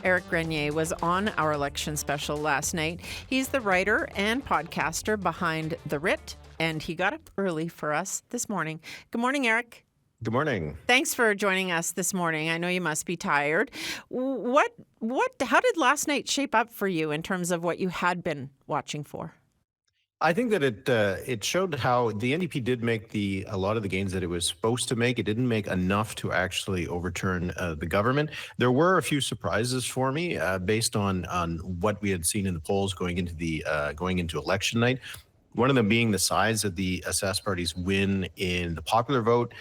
Eric Grenier was on our election special last night. He's the writer and podcaster behind the Writ, and he got up early for us this morning. Good morning, Eric. Good morning. Thanks for joining us this morning. I know you must be tired. How did last night shape up for you in terms of what you had been watching for? I think that it showed how the NDP did make a lot of the gains that it was supposed to make. It didn't make enough to actually overturn the government. There were a few surprises for me based on what we had seen in the polls going into election night. One of them being the size of the Sask Party's win in the popular vote.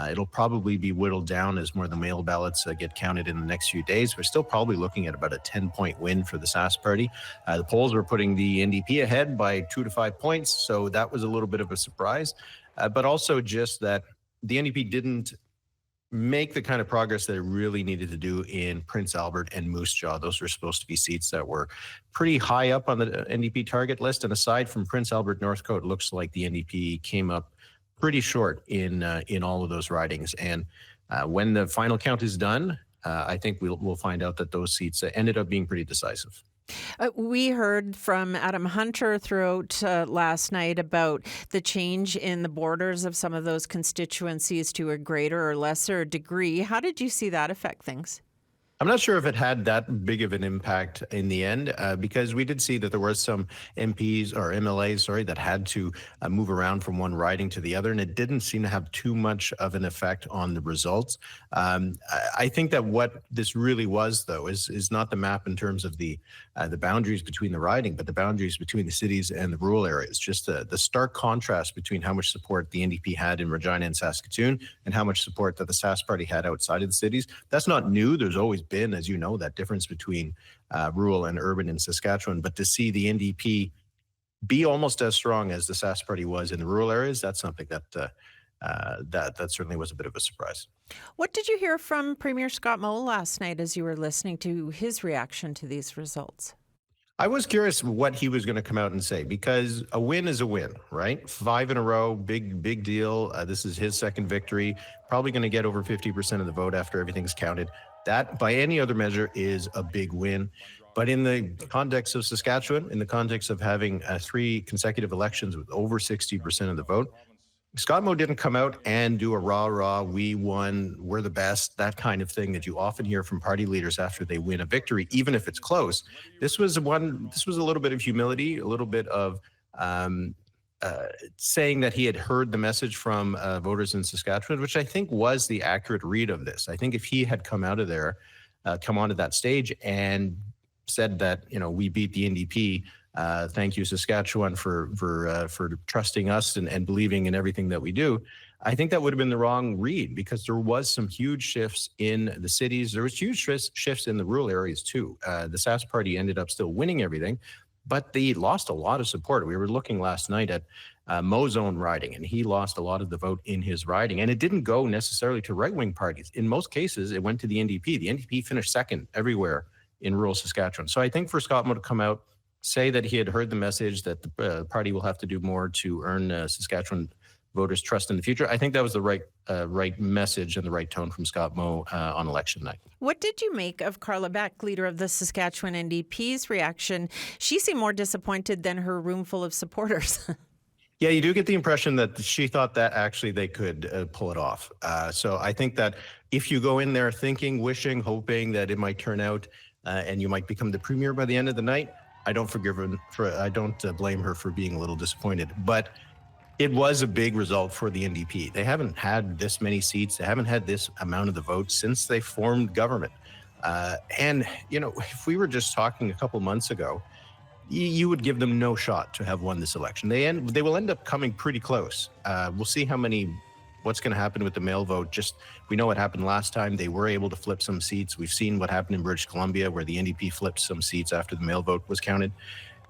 It'll probably be whittled down as more of the mail ballots get counted in the next few days. We're still probably looking at about a 10-point win for the Sask Party. The polls were putting the NDP ahead by 2 to 5 points, so that was a little bit of a surprise. But also just that the NDP didn't make the kind of progress that it really needed to do in Prince Albert and Moose Jaw. Those were supposed to be seats that were pretty high up on the NDP target list. And aside from Prince Albert, Northcote, it looks like the NDP came up pretty short in all of those ridings. And when the final count is done, I think we'll find out that those seats ended up being pretty decisive. We heard from Adam Hunter throughout last night about the change in the borders of some of those constituencies to a greater or lesser degree. How did you see that affect things? I'm not sure if it had that big of an impact in the end, because we did see that there were some MPs or MLAs, that had to move around from one riding to the other, and it didn't seem to have too much of an effect on the results. I think that what this really was, though, is not the map in terms of the boundaries between the riding, but the boundaries between the cities and the rural areas. Just the stark contrast between how much support the NDP had in Regina and Saskatoon and how much support that the Sask Party had outside of the cities. That's not new. There's always been, as you know, that difference between rural and urban in Saskatchewan. But to see the NDP be almost as strong as the Sask Party was in the rural areas, that's something that certainly was a bit of a surprise. What did you hear from Premier Scott Moe last night as you were listening to his reaction to these results? I was curious what he was going to come out and say, because a win is a win, right? 5 in a row, big deal. This is his second victory, probably going to get over 50% of the vote after everything's counted. That, by any other measure, is a big win. But in the context of Saskatchewan, in the context of having 3 consecutive elections with over 60% of the vote, Scott Moe didn't come out and do a rah-rah, we won, we're the best, that kind of thing that you often hear from party leaders after they win a victory, even if it's close. This was a little bit of humility, a little bit of saying that he had heard the message from voters in Saskatchewan, which I think was the accurate read of this. I think if he had come onto that stage and said that, we beat the NDP, thank you, Saskatchewan, for trusting us and believing in everything that we do, I think that would have been the wrong read, because there was some huge shifts in the cities. There was huge shifts in the rural areas too. The Sask Party ended up still winning everything, but they lost a lot of support. We were looking last night at Moe's own riding, and he lost a lot of the vote in his riding. And it didn't go necessarily to right-wing parties. In most cases, it went to the NDP. The NDP finished second everywhere in rural Saskatchewan. So I think for Scott Moe to come out, say that he had heard the message that the party will have to do more to earn Saskatchewan voters' trust in the future, I think that was the right message and the right tone from Scott Moe on election night. What did you make of Carla Beck, leader of the Saskatchewan NDP's reaction? She seemed more disappointed than her room full of supporters. Yeah, you do get the impression that she thought that actually they could pull it off. So I think that if you go in there thinking, wishing, hoping that it might turn out and you might become the premier by the end of the night, I don't blame her for being a little disappointed. But it was a big result for the NDP. They haven't had this many seats. They haven't had this amount of the vote since they formed government. And if we were just talking a couple months ago, you would give them no shot to have won this election. They will end up coming pretty close. We'll see what's going to happen with the mail vote. We know what happened last time. They were able to flip some seats. We've seen what happened in British Columbia, where the NDP flipped some seats after the mail vote was counted.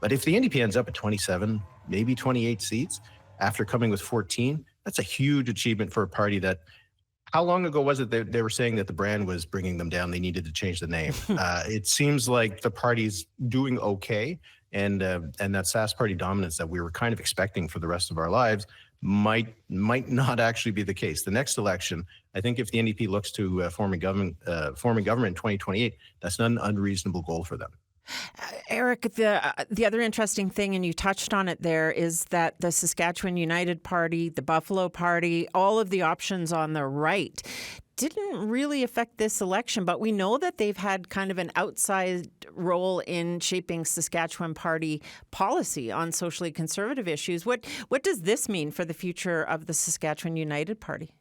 But if the NDP ends up at 27, maybe 28 seats after coming with 14, that's a huge achievement for a party that, how long ago was it they were saying that the brand was bringing them down? They needed to change the name. It seems like the party's doing okay. And that Sask Party dominance that we were kind of expecting for the rest of our lives, might not actually be the case. The next election, I think, if the NDP looks to forming government in 2028, that's not an unreasonable goal for them. Eric, the other interesting thing, and you touched on it there, is that the Saskatchewan United Party, the Buffalo Party, all of the options on the right didn't really affect this election, but we know that they've had kind of an outsized role in shaping Saskatchewan Party policy on socially conservative issues. What does this mean for the future of the Saskatchewan United Party?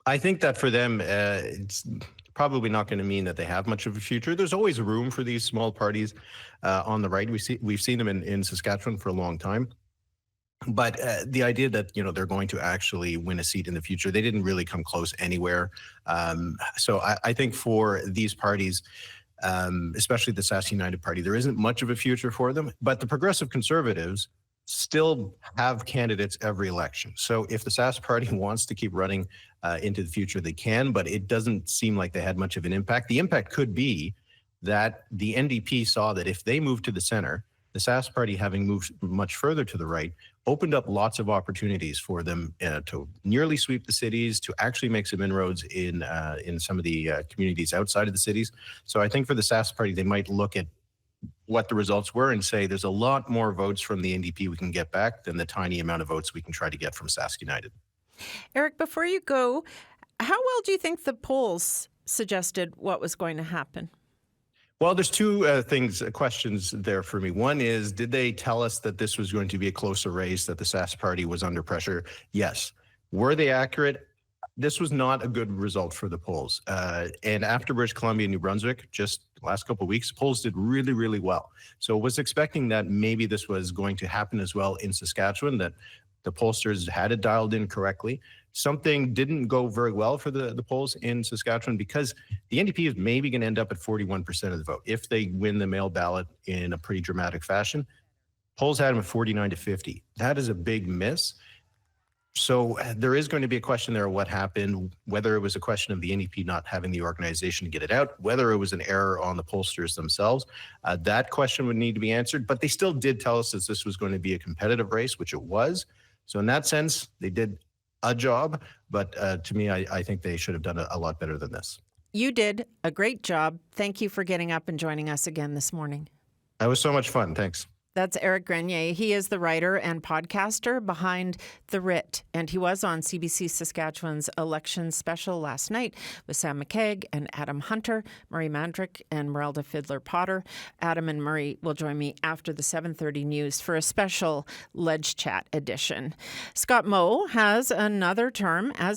I think that for them, it's probably not going to mean that they have much of a future. There's always room for these small parties on the right. We've seen them in Saskatchewan for a long time. But the idea that they're going to actually win a seat in the future, they didn't really come close anywhere. So I think for these parties, especially the Sask United Party, there isn't much of a future for them. But the Progressive Conservatives still have candidates every election. So if the Sask Party wants to keep running into the future, they can. But it doesn't seem like they had much of an impact. The impact could be that the NDP saw that if they moved to the center, the Sask Party, having moved much further to the right, opened up lots of opportunities for them to nearly sweep the cities, to actually make some inroads in some of the communities outside of the cities. So I think for the Sask Party, they might look at what the results were and say there's a lot more votes from the NDP we can get back than the tiny amount of votes we can try to get from Sask United. Eric, before you go, how well do you think the polls suggested what was going to happen? Well, there's two questions there for me. One is, did they tell us that this was going to be a closer race, that the Sask Party was under pressure? Yes. Were they accurate? This was not a good result for the polls. And after British Columbia and New Brunswick, just the last couple of weeks, polls did really, really well. So I was expecting that maybe this was going to happen as well in Saskatchewan, that the pollsters had it dialed in correctly. Something didn't go very well for the polls in Saskatchewan because the NDP is maybe going to end up at 41% of the vote if they win the mail ballot in a pretty dramatic fashion. Polls had them at 49 to 50. That is a big miss. So there is going to be a question there of what happened, whether it was a question of the NDP not having the organization to get it out, whether it was an error on the pollsters themselves. That question would need to be answered, but they still did tell us that this was going to be a competitive race, which it was. So in that sense, they did a job, but to me, I think they should have done a lot better than this. You did a great job. Thank you for getting up and joining us again this morning. That was so much fun. Thanks. That's Eric Grenier. He is the writer and podcaster behind The Writ, and he was on CBC Saskatchewan's election special last night with Sam McKeag and Adam Hunter, Murray Mandrick, and Merelda Fiddler-Potter. Adam and Murray will join me after the 7:30 news for a special Ledge Chat edition. Scott Moe has another term as